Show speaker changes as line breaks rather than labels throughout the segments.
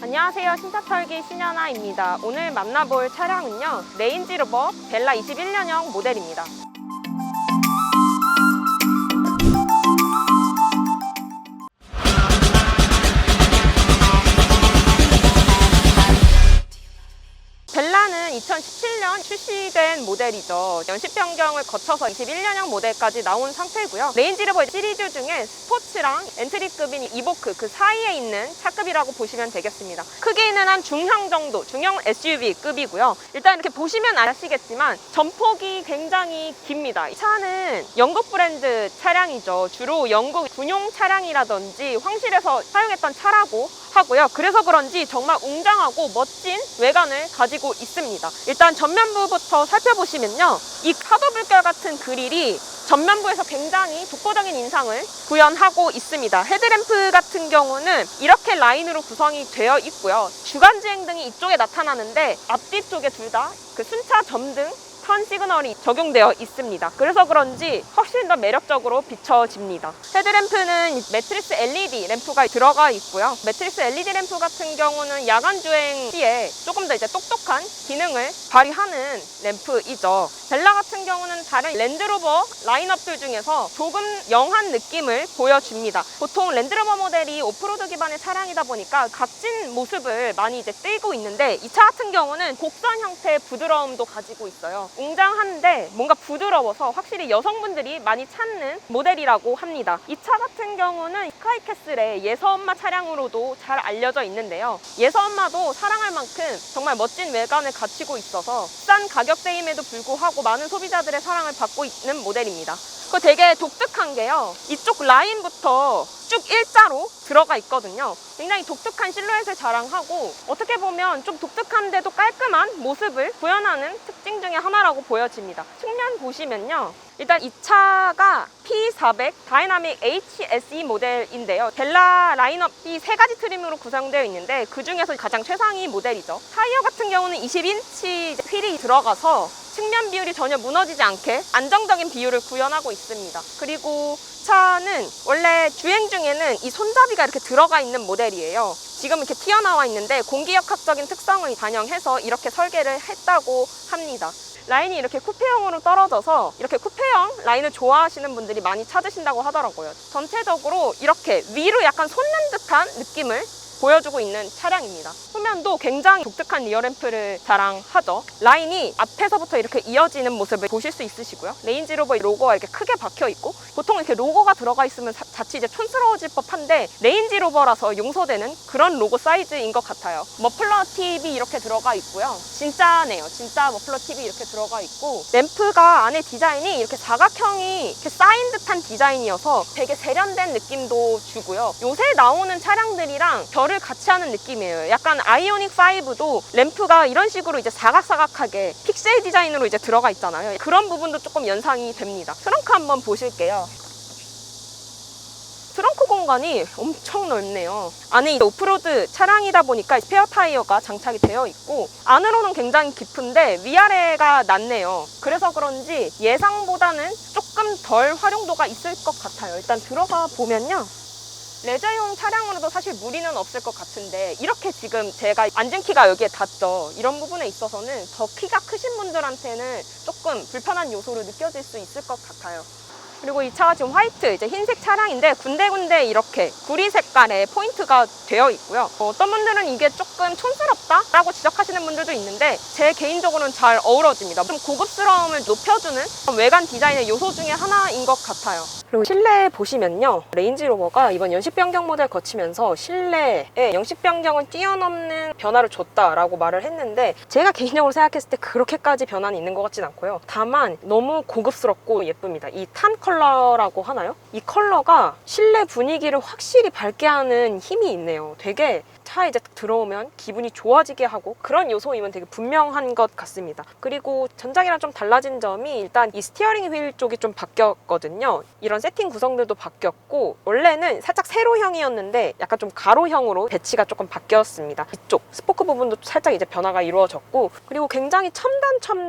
안녕하세요, 신차털기 신현아입니다. 오늘 만나볼 차량은요, 레인지로버 벨라 21년형 모델입니다. 벨라는 2017년 출시된 모델이죠. 연식 변경을 거쳐서 21년형 모델까지 나온 상태고요. 레인지로버 시리즈 중에 스포츠랑 엔트리급인 이보크 그 사이에 있는 차급이라고 보시면 되겠습니다. 크기는 한 중형 정도, 중형 SUV급이고요. 일단 이렇게 보시면 아시겠지만 전폭이 굉장히 깁니다. 이 차는 영국 브랜드 차량이죠. 주로 영국 군용 차량이라든지 황실에서 사용했던 차라고 하고요. 그래서 그런지 정말 웅장하고 멋진 외관을 가지고 있습니다. 일단 전면부부터 살펴보시면요, 이 파도불결 같은 그릴이 전면부에서 굉장히 독보적인 인상을 구현하고 있습니다. 헤드램프 같은 경우는 이렇게 라인으로 구성이 되어 있고요. 주간주행등이 이쪽에 나타나는데 앞뒤 쪽에 둘 다 그 순차 점등 턴 시그널이 적용되어 있습니다. 그래서 그런지 훨씬 더 매력적으로 비춰집니다. 헤드램프는 매트리스 LED 램프가 들어가 있고요. 매트리스 LED 램프 같은 경우는 야간 주행 시에 조금 더 이제 똑똑한 기능을 발휘하는 램프이죠. 벨라 같은 경우는 다른 랜드로버 라인업들 중에서 조금 영한 느낌을 보여줍니다. 보통 랜드로버 모델이 오프로드 기반의 차량이다 보니까 각진 모습을 많이 이제 띄고 있는데, 이 차 같은 경우는 곡선 형태의 부드러움도 가지고 있어요. 웅장한데 뭔가 부드러워서 확실히 여성분들이 많이 찾는 모델이라고 합니다. 이 차 같은 경우는 스카이캐슬의 예서엄마 차량으로도 잘 알려져 있는데요. 예서엄마도 사랑할 만큼 정말 멋진 외관을 갖추고 있어서 싼 가격대임에도 불구하고 많은 소비자들의 사랑을 받고 있는 모델입니다. 그 되게 독특한 게요, 이쪽 라인부터 쭉 일자로 들어가 있거든요. 굉장히 독특한 실루엣을 자랑하고 어떻게 보면 좀 독특한데도 깔끔한 모습을 구현하는 특징 중에 하나라고 보여집니다. 측면 보시면요, 일단 이 차가 P400 다이나믹 HSE 모델인데요. 벨라 라인업이 3가지 트림으로 구성되어 있는데 그 중에서 가장 최상위 모델이죠. 타이어 같은 경우는 20인치 휠이 들어가서 측면 비율이 전혀 무너지지 않게 안정적인 비율을 구현하고 있습니다. 그리고 차는 원래 주행 중에는 이 손잡이가 이렇게 들어가 있는 모델이에요. 지금 이렇게 튀어나와 있는데 공기역학적인 특성을 반영해서 이렇게 설계를 했다고 합니다. 라인이 이렇게 쿠페형으로 떨어져서 이렇게 쿠페형 라인을 좋아하시는 분들이 많이 찾으신다고 하더라고요. 전체적으로 이렇게 위로 약간 솟는 듯한 느낌을 보여주고 있는 차량입니다. 후면도 굉장히 독특한 리어램프를 자랑하죠. 라인이 앞에서부터 이렇게 이어지는 모습을 보실 수 있으시고요. 레인지로버 로고가 이렇게 크게 박혀 있고, 보통 이렇게 로고가 들어가 있으면 자칫 이제 촌스러워질 법한데 레인지로버라서 용서되는 그런 로고 사이즈인 것 같아요. 머플러 팁이 이렇게 들어가 있고요. 진짜네요. 진짜 머플러 팁이 이렇게 들어가 있고, 램프가 안에 디자인이 이렇게 사각형이 이렇게 쌓인 듯한 디자인이어서 되게 세련된 느낌도 주고요. 요새 나오는 차량들이랑 를 같이 하는 느낌이에요. 약간 아이오닉 5도 램프가 이런 식으로 이제 사각사각하게 픽셀 디자인으로 이제 들어가 있잖아요. 그런 부분도 조금 연상이 됩니다. 트렁크 한번 보실게요. 트렁크 공간이 엄청 넓네요. 안에 이제 오프로드 차량이다 보니까 스페어 타이어가 장착이 되어 있고, 안으로는 굉장히 깊은데 위아래가 낮네요. 그래서 그런지 예상보다는 조금 덜 활용도가 있을 것 같아요. 일단 들어가 보면요, 레저용 차량으로도 사실 무리는 없을 것 같은데 이렇게 지금 제가 앉은 키가 여기에 닿죠. 이런 부분에 있어서는 더 키가 크신 분들한테는 조금 불편한 요소로 느껴질 수 있을 것 같아요. 그리고 이 차가 지금 화이트, 이제 흰색 차량인데 군데군데 이렇게 구리 색깔의 포인트가 되어 있고요. 어떤 분들은 이게 조금 촌스럽다라고 지적하시는 분들도 있는데 제 개인적으로는 잘 어우러집니다. 좀 고급스러움을 높여주는 외관 디자인의 요소 중에 하나인 것 같아요. 그리고 실내에 보시면요, 레인지로버가 이번 연식 변경 모델 거치면서 실내에 연식 변경을 뛰어넘는 변화를 줬다라고 말을 했는데, 제가 개인적으로 생각했을 때 그렇게까지 변화는 있는 것 같진 않고요. 다만 너무 고급스럽고 예쁩니다. 이 탄 컬러라고 하나요? 이 컬러가 실내 분위기를 확실히 밝게 하는 힘이 있네요. 되게 차에 이제 들어오면 기분이 좋아지게 하고 그런 요소이면 되게 분명한 것 같습니다. 그리고 전작이랑 좀 달라진 점이 일단 이 스티어링 휠 쪽이 좀 바뀌었거든요. 이런 세팅 구성들도 바뀌었고, 원래는 살짝 세로형이었는데 약간 좀 가로형으로 배치가 조금 바뀌었습니다. 이쪽 스포크 부분도 살짝 이제 변화가 이루어졌고, 그리고 굉장히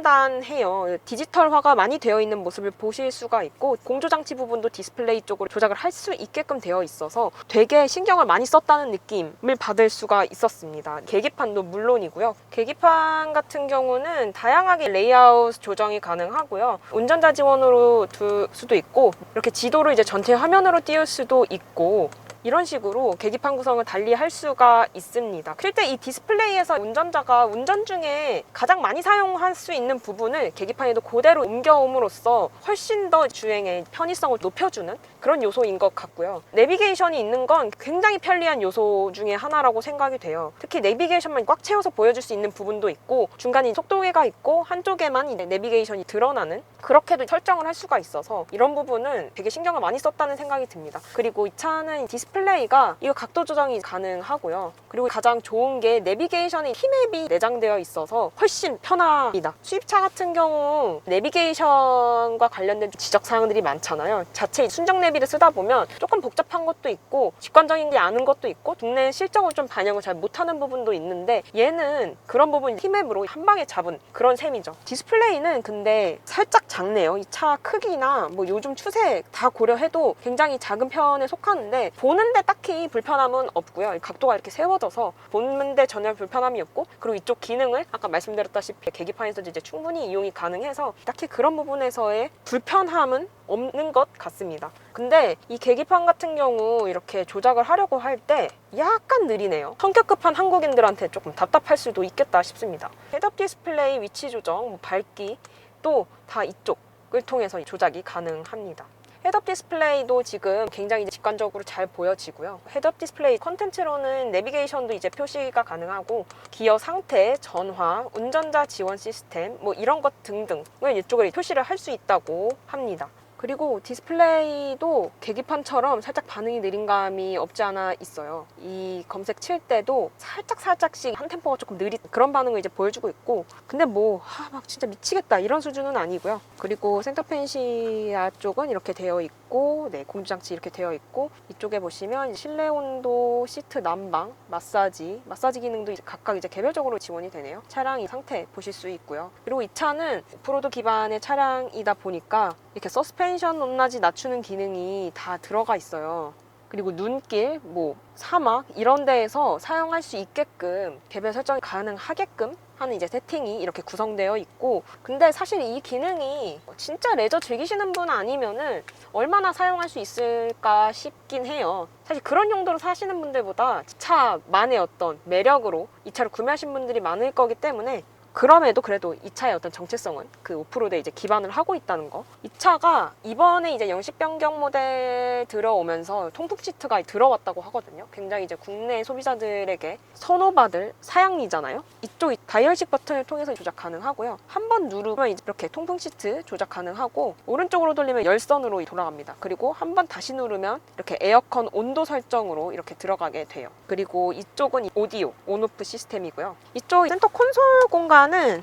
첨단해요. 디지털화가 많이 되어 있는 모습을 보실 수가 있고, 공조장치 부분도 디스플레이 쪽으로 조작을 할 수 있게끔 되어 있어서 되게 신경을 많이 썼다는 느낌을 받을 보낼 수가 있었습니다. 계기판도 물론이고요. 계기판 같은 경우는 다양하게 레이아웃 조정이 가능하고요. 운전자 지원으로 둘 수도 있고 이렇게 지도를 이제 전체 화면으로 띄울 수도 있고 이런 식으로 계기판 구성을 달리 할 수가 있습니다. 실제 이 디스플레이에서 운전자가 운전 중에 가장 많이 사용할 수 있는 부분을 계기판에도 그대로 옮겨옴으로써 훨씬 더 주행의 편의성을 높여주는 그런 요소인 것 같고요. 내비게이션이 있는 건 굉장히 편리한 요소 중에 하나라고 생각이 돼요. 특히 내비게이션만 꽉 채워서 보여줄 수 있는 부분도 있고 중간에 속도계가 있고 한쪽에만 내비게이션이 드러나는 그렇게도 설정을 할 수가 있어서 이런 부분은 되게 신경을 많이 썼다는 생각이 듭니다. 그리고 이 차는 디스플레이가 이거 각도 조정이 가능하고요. 그리고 가장 좋은 게 내비게이션에 키맵이 내장되어 있어서 훨씬 편합니다. 수입차 같은 경우 내비게이션과 관련된 지적사항들이 많잖아요. 자체 순정 내비를 쓰다 보면 조금 복잡한 것도 있고 직관적인 게 아는 것도 있고 국내 실적을 좀 반영을 잘 못하는 부분도 있는데 얘는 그런 부분 키맵으로 한 방에 잡은 그런 셈이죠. 디스플레이는 근데 살짝 작네요. 이 차 크기나 뭐 요즘 추세 다 고려해도 굉장히 작은 편에 속하는데 보는데 딱히 불편함은 없고요. 각도가 이렇게 세워져서 보는데 전혀 불편함이 없고 그리고 이쪽 기능을 아까 말씀드렸다시피 계기판에서도 이제 충분히 이용이 가능해서 딱히 그런 부분에서의 불편함은 없는 것 같습니다. 근데 이 계기판 같은 경우 이렇게 조작을 하려고 할 때 약간 느리네요. 성격 급한 한국인들한테 조금 답답할 수도 있겠다 싶습니다. 헤드업 디스플레이 위치 조정, 뭐 밝기 또 다 이쪽을 통해서 조작이 가능합니다. 헤드업 디스플레이도 지금 굉장히 직관적으로 잘 보여지고요. 헤드업 디스플레이 컨텐츠로는 내비게이션도 이제 표시가 가능하고 기어 상태, 전화, 운전자 지원 시스템 뭐 이런 것 등등을 이쪽에 표시를 할 수 있다고 합니다. 그리고 디스플레이도 계기판처럼 살짝 반응이 느린 감이 없지 않아 있어요. 이 검색 칠 때도 살짝씩 한 템포가 조금 느린 그런 반응을 이제 보여주고 있고 근데 뭐 막 진짜 미치겠다 이런 수준은 아니고요. 그리고 센터펜시아 쪽은 이렇게 되어 있고 네, 공조장치 이렇게 되어 있고 이쪽에 보시면 실내 온도, 시트 난방, 마사지 기능도 각각 이제 개별적으로 지원이 되네요. 차량 이 상태 보실 수 있고요. 그리고 이 차는 오프로드 기반의 차량이다 보니까 이렇게 서스펜션 높낮이 낮추는 기능이 다 들어가 있어요. 그리고 눈길, 뭐 사막 이런 데에서 사용할 수 있게끔 개별 설정이 가능하게끔 하는 이제 세팅이 이렇게 구성되어 있고 근데 사실 이 기능이 진짜 레저 즐기시는 분 아니면은 얼마나 사용할 수 있을까 싶긴 해요. 사실 그런 용도로 사시는 분들보다 차만의 어떤 매력으로 이 차를 구매하신 분들이 많을 거기 때문에 그럼에도 그래도 이 차의 어떤 정체성은 그 오프로드에 이제 기반을 하고 있다는 거. 이 차가 이번에 이제 영식 변경 모델 들어오면서 통풍 시트가 들어왔다고 하거든요. 굉장히 이제 국내 소비자들에게 선호받을 사양이잖아요. 이쪽 다이얼식 버튼을 통해서 조작 가능하고요. 한 번 누르면 이렇게 통풍 시트 조작 가능하고 오른쪽으로 돌리면 열선으로 돌아갑니다. 그리고 한 번 다시 누르면 이렇게 에어컨 온도 설정으로 이렇게 들어가게 돼요. 그리고 이쪽은 오디오 온오프 시스템이고요. 이쪽 센터 콘솔 공간 은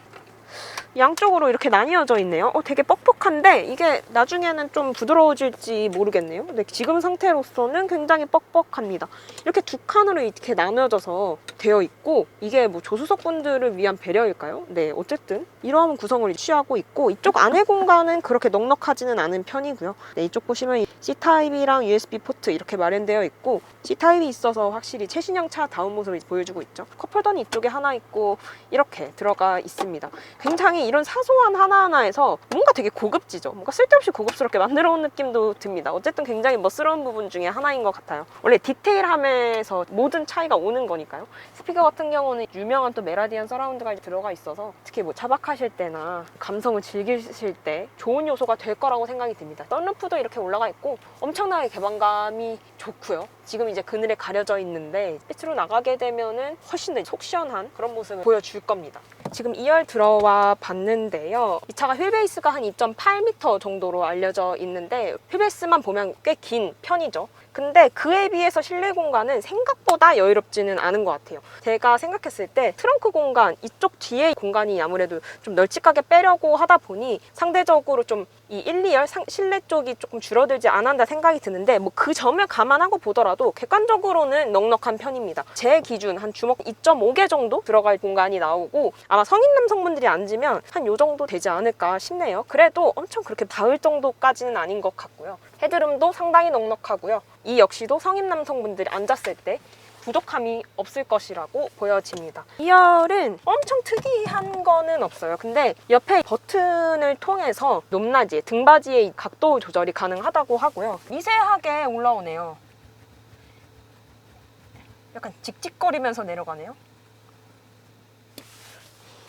양쪽으로 이렇게 나뉘어져 있네요. 되게 뻑뻑한데 이게 나중에는 좀 부드러워질지 모르겠네요. 근데 지금 상태로서는 굉장히 뻑뻑합니다. 이렇게 두 칸으로 이렇게 나눠져서 되어 있고 이게 뭐 조수석 분들을 위한 배려일까요? 네, 어쨌든 이러한 구성을 취하고 있고 이쪽 안에 공간은 그렇게 넉넉하지는 않은 편이고요. 네, 이쪽 보시면 C타입이랑 USB 포트 이렇게 마련되어 있고 C타입이 있어서 확실히 최신형 차다운 모습을 보여주고 있죠. 컵홀더는 이쪽에 하나 있고 이렇게 들어가 있습니다. 굉장히 이런 사소한 하나하나에서 뭔가 되게 고급지죠. 뭔가 쓸데없이 고급스럽게 만들어 온 느낌도 듭니다. 어쨌든 굉장히 멋스러운 부분 중에 하나인 것 같아요. 원래 디테일함에서 모든 차이가 오는 거니까요. 스피커 같은 경우는 유명한 또 메라디안 서라운드가 들어가 있어서 특히 뭐 차박하실 때나 감성을 즐기실 때 좋은 요소가 될 거라고 생각이 듭니다. 썬루프도 이렇게 올라가 있고 엄청나게 개방감이 좋고요. 지금 이제 그늘에 가려져 있는데 빛으로 나가게 되면은 훨씬 더 속 시원한 그런 모습을 보여줄 겁니다. 지금 2열 들어와 봤는데요. 이 차가 휠베이스가 한 2.8m 정도로 알려져 있는데 휠베이스만 보면 꽤 긴 편이죠. 근데 그에 비해서 실내 공간은 생각보다 여유롭지는 않은 것 같아요. 제가 생각했을 때 트렁크 공간, 이쪽 뒤에 공간이 아무래도 좀 널찍하게 빼려고 하다 보니 상대적으로 좀 이 1, 2열 실내 쪽이 조금 줄어들지 않았다 생각이 드는데 뭐 그 점을 감안하고 보더라도 객관적으로는 넉넉한 편입니다. 제 기준 한 주먹 2.5개 정도 들어갈 공간이 나오고 아마 성인 남성분들이 앉으면 한 요 정도 되지 않을까 싶네요. 그래도 엄청 그렇게 닿을 정도까지는 아닌 것 같고요. 헤드룸도 상당히 넉넉하고요. 이 역시도 성인 남성분들이 앉았을 때 부족함이 없을 것이라고 보여집니다. 2열은 엄청 특이한 거는 없어요. 근데 옆에 버튼을 통해서 높낮이, 등받이의 각도 조절이 가능하다고 하고요. 미세하게 올라오네요. 약간 직직거리면서 내려가네요.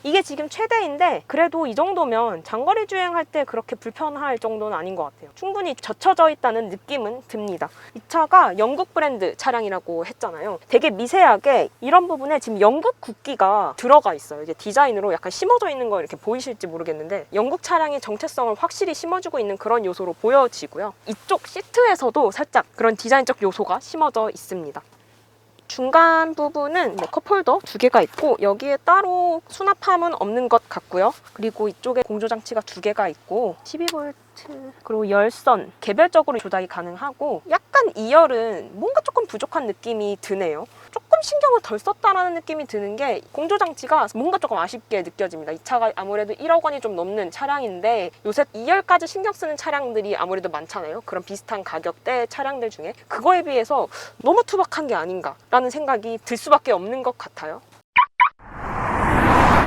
이게 지금 최대인데 그래도 이 정도면 장거리 주행할 때 그렇게 불편할 정도는 아닌 것 같아요. 충분히 젖혀져 있다는 느낌은 듭니다. 이 차가 영국 브랜드 차량이라고 했잖아요. 되게 미세하게 이런 부분에 지금 영국 국기가 들어가 있어요. 이게 디자인으로 약간 심어져 있는 거 이렇게 보이실지 모르겠는데 영국 차량의 정체성을 확실히 심어주고 있는 그런 요소로 보여지고요. 이쪽 시트에서도 살짝 그런 디자인적 요소가 심어져 있습니다. 중간 부분은 컵홀더 2개가 있고 여기에 따로 수납함은 없는 것 같고요. 그리고 이쪽에 공조장치가 2개가 있고 12V 그리고 열선 개별적으로 조작이 가능하고 약간 2열은 뭔가 조금 부족한 느낌이 드네요. 조금 신경을 덜 썼다라는 느낌이 드는 게 공조장치가 뭔가 조금 아쉽게 느껴집니다. 이 차가 아무래도 1억 원이 좀 넘는 차량인데 요새 2열까지 신경 쓰는 차량들이 아무래도 많잖아요. 그런 비슷한 가격대 차량들 중에 그거에 비해서 너무 투박한 게 아닌가라는 생각이 들 수밖에 없는 것 같아요.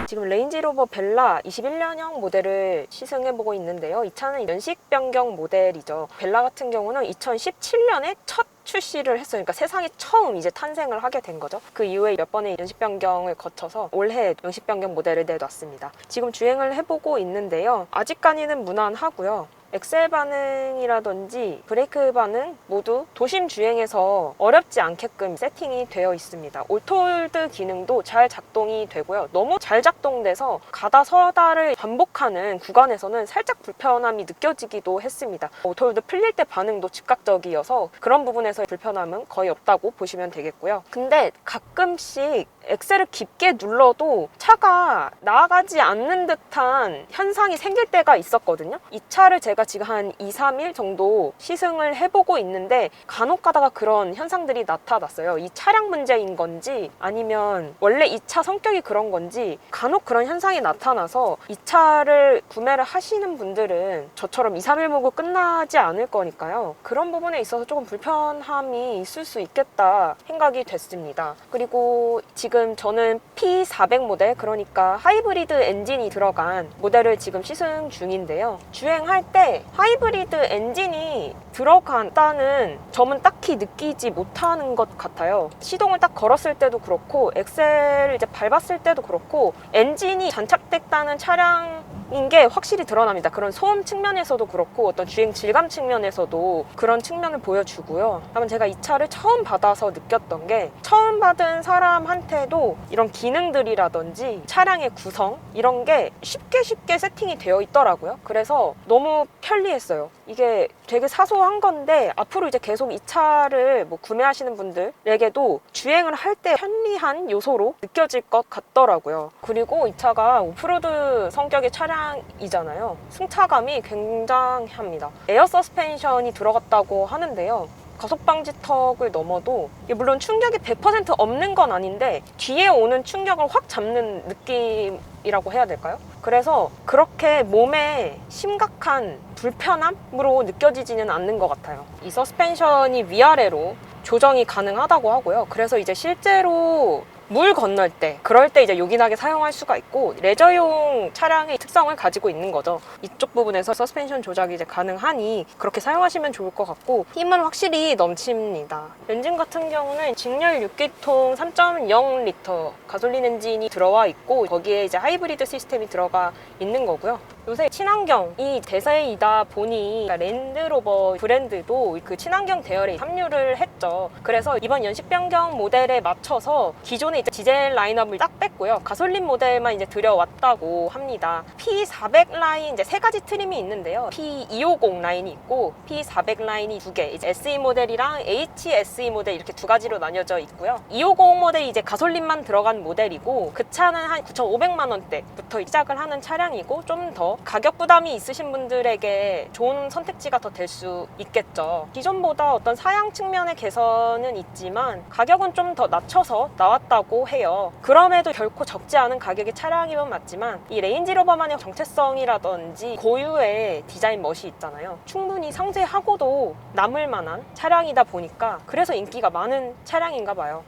지금 레인지로버 벨라 21년형 모델을 시승해보고 있는데요. 이 차는 연식 변경 모델이죠. 벨라 같은 경우는 2017년에 첫 출시를 했어요. 그러니까 세상에 처음 이제 탄생을 하게 된 거죠. 그 이후에 몇 번의 연식 변경을 거쳐서 올해 연식 변경 모델을 내놨습니다. 지금 주행을 해보고 있는데요. 아직까지는 무난하고요. 엑셀 반응이라든지 브레이크 반응 모두 도심 주행에서 어렵지 않게끔 세팅이 되어 있습니다. 오토홀드 기능도 잘 작동이 되고요. 너무 잘 작동돼서 가다 서다를 반복하는 구간에서는 살짝 불편함이 느껴지기도 했습니다. 오토홀드 풀릴 때 반응도 즉각적이어서 그런 부분에서 불편함은 거의 없다고 보시면 되겠고요. 근데 가끔씩 엑셀을 깊게 눌러도 차가 나아가지 않는 듯한 현상이 생길 때가 있었거든요. 이 차를 제가 지금 한 2, 3일 정도 시승을 해보고 있는데 간혹 가다가 그런 현상들이 나타났어요. 이 차량 문제인 건지 아니면 원래 이 차 성격이 그런 건지 간혹 그런 현상이 나타나서 이 차를 구매를 하시는 분들은 저처럼 2, 3일 보고 끝나지 않을 거니까요. 그런 부분에 있어서 조금 불편함이 있을 수 있겠다 생각이 됐습니다. 그리고 지금 저는 P400 모델, 그러니까 하이브리드 엔진이 들어간 모델을 지금 시승 중인데요. 주행할 때 하이브리드 엔진이 들어간다는 점은 딱히 느끼지 못하는 것 같아요. 시동을 딱 걸었을 때도 그렇고 엑셀을 이제 밟았을 때도 그렇고 엔진이 장착됐다는 차량인 게 확실히 드러납니다. 그런 소음 측면에서도 그렇고 어떤 주행 질감 측면에서도 그런 측면을 보여주고요. 다만 제가 이 차를 처음 받아서 느꼈던 게 처음 받은 사람한테도 이런 기능들이라든지 차량의 구성 이런 게 쉽게 세팅이 되어 있더라고요. 그래서 너무 편리했어요. 이게 되게 사소한 건데 앞으로 이제 계속 이 차를 구매하시는 분들에게도 주행을 할 때 편리한 요소로 느껴질 것 같더라고요. 그리고 이 차가 오프로드 성격의 차량이잖아요. 승차감이 굉장합니다. 에어 서스펜션이 들어갔다고 하는데요. 가속 방지턱을 넘어도 물론 충격이 100% 없는 건 아닌데 뒤에 오는 충격을 확 잡는 느낌이라고 해야 될까요? 그래서 그렇게 몸에 심각한 불편함으로 느껴지지는 않는 것 같아요. 이 서스펜션이 위아래로 조정이 가능하다고 하고요. 그래서 이제 실제로 물 건널 때, 그럴 때 이제 요긴하게 사용할 수가 있고 레저용 차량의 특성을 가지고 있는 거죠. 이쪽 부분에서 서스펜션 조작이 이제 가능하니 그렇게 사용하시면 좋을 것 같고 힘은 확실히 넘칩니다. 엔진 같은 경우는 직렬 6기통 3.0L 가솔린 엔진이 들어와 있고 거기에 이제 하이브리드 시스템이 들어가 있는 거고요. 요새 친환경이 대세이다 보니 랜드로버 브랜드도 그 친환경 대열에 합류를 했죠. 그래서 이번 연식 변경 모델에 맞춰서 기존의 이제 디젤 라인업을 딱 뺐고요. 가솔린 모델만 이제 들여왔다고 합니다. P400 라인 이제 3가지 트림이 있는데요. P250 라인이 있고 P400 라인이 2개, 이제 SE 모델이랑 HSE 모델 이렇게 2가지로 나뉘어져 있고요. 250 모델이 이제 가솔린만 들어간 모델이고 그 차는 한 9,500만 원대부터 시작을 하는 차량이고 좀 더 가격 부담이 있으신 분들에게 좋은 선택지가 더 될 수 있겠죠. 기존보다 어떤 사양 측면의 개선은 있지만 가격은 좀 더 낮춰서 나왔다고 해요. 그럼에도 결코 적지 않은 가격의 차량이면 맞지만 이 레인지로버만의 정체성이라든지 고유의 디자인 멋이 있잖아요. 충분히 상쇄하고도 남을 만한 차량이다 보니까 그래서 인기가 많은 차량인가 봐요.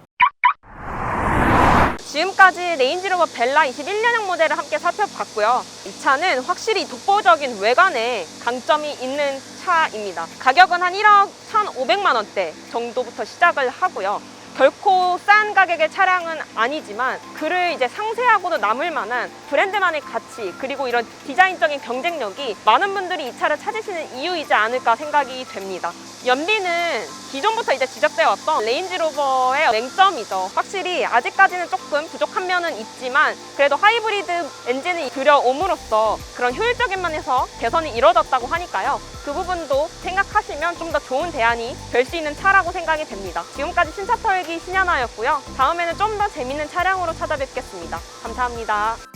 지금까지 레인지로버 벨라 21년형 모델을 함께 살펴봤고요. 이 차는 확실히 독보적인 외관에 강점이 있는 차입니다. 가격은 한 1억 1,500만 원대 정도부터 시작을 하고요. 결코 싼 가격의 차량은 아니지만 그를 이제 상세하고도 남을 만한 브랜드만의 가치, 그리고 이런 디자인적인 경쟁력이 많은 분들이 이 차를 찾으시는 이유이지 않을까 생각이 됩니다. 연비는 기존부터 이제 지적되어 왔던 레인지로버의 맹점이죠. 확실히 아직까지는 조금 부족한 면은 있지만 그래도 하이브리드 엔진을 들여옴으로써 그런 효율적인 면에서 개선이 이루어졌다고 하니까요. 그 부분도 생각하시면 좀 더 좋은 대안이 될 수 있는 차라고 생각이 됩니다. 지금까지 신차 털기 신현아였고요. 다음에는 좀 더 재밌는 차량으로 찾아뵙겠습니다. 감사합니다.